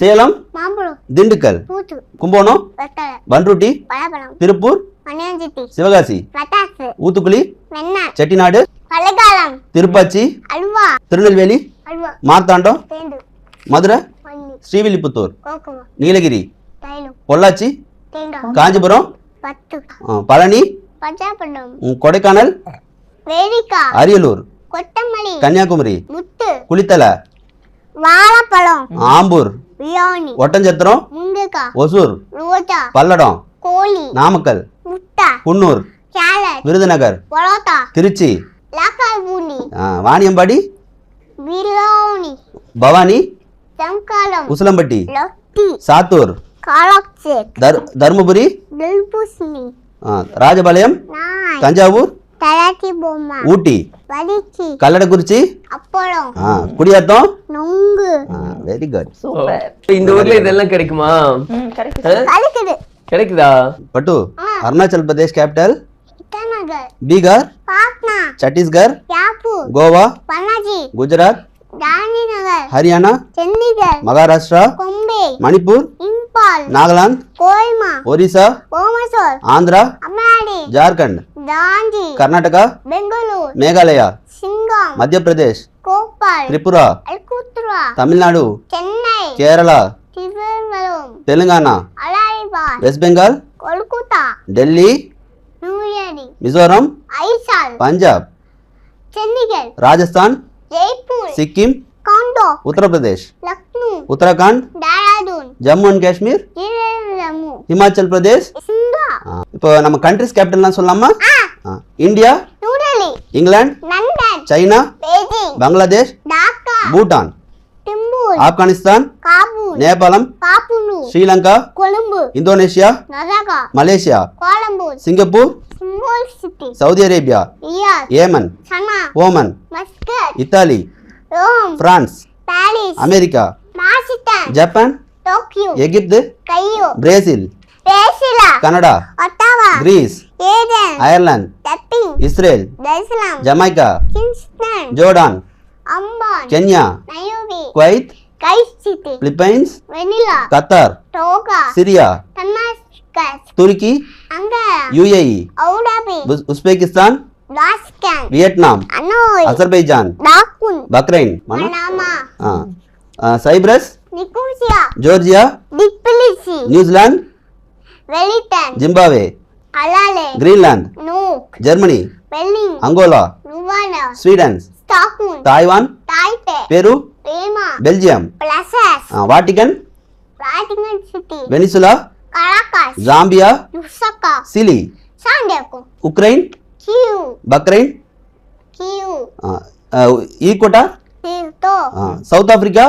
சேலம், திண்டுக்கல், கும்போணம், பன்ருட்டி, திருப்பூர், சிவகாசி, ஊத்துக்குளி, செட்டிநாடு, திருப்பாச்சி, திருநெல்வேலி, மார்த்தாண்டம், மதுரை, ஸ்ரீவில்லிபுத்தூர், நீலகிரி, பொள்ளாச்சி, காஞ்சிபுரம், பழனி, கொடைக்கானல், அரியலூர், கன்னியாகுமரி, குளித்தலை, வாழைப்பழம், Ambur, Oddanchatram, Hosur, Palladam, Namakkal, Coonoor, Virudhunagar, Trichy, Vaniyambadi, Bhavani, Usilampatti, Sattur, Dharmapuri, Rajapalayam, Thanjavur, Ooty, Kallakurichi, Gudiyatham. Very good. இந்த ஊர்ல இதெல்லாம் கிடைக்குமா? கிடைக்குதா? பட்டு, Arunachal Pradesh capital, Bihar, Chhattisgarh, Goa, Gujarat, Haryana, Maharashtra, Manipur, Nagaland, Orissa, Andhra, Jharkhand, Karnataka, Meghalaya, Madhya Pradesh, Tripura, Tamil Nadu, Kerala, Telangana, West Bengal, Delhi, Mizoram, Punjab, Rajasthan, Sikkim, Uttar Pradesh, Uttarakhand, Jammu and Kashmir, Himachal Pradesh. இப்போ நம்ம கண்ட்ரிஸ் கேபிட்டல்லாம் சொல்லலாமா? India, England, China, Bangladesh, Bhutan, Afghanistan, நேபாளம், Sri Lanka, Indonesia, Malaysia, Singapore, Saudi Arabia, Yemen, Oman, Italy, France, America, Japan, Egypt, Brazil, Canada, Greece, Ireland, Israel, Jamaica, Jordan, Kenya, Kuwait, Philippines, Qatar, Syria, Turkey, UAE, Uzbekistan, Vietnam, Azerbaijan, Bahrain, Cyprus, Georgia, New Zealand, Zimbabwe, Greenland, Germany, Angola, Sweden, Taiwan, Peru, Belgium, Vatican, Venezuela, Zambia, Chile, Ukraine, Bahrain, Ecuador, South Africa,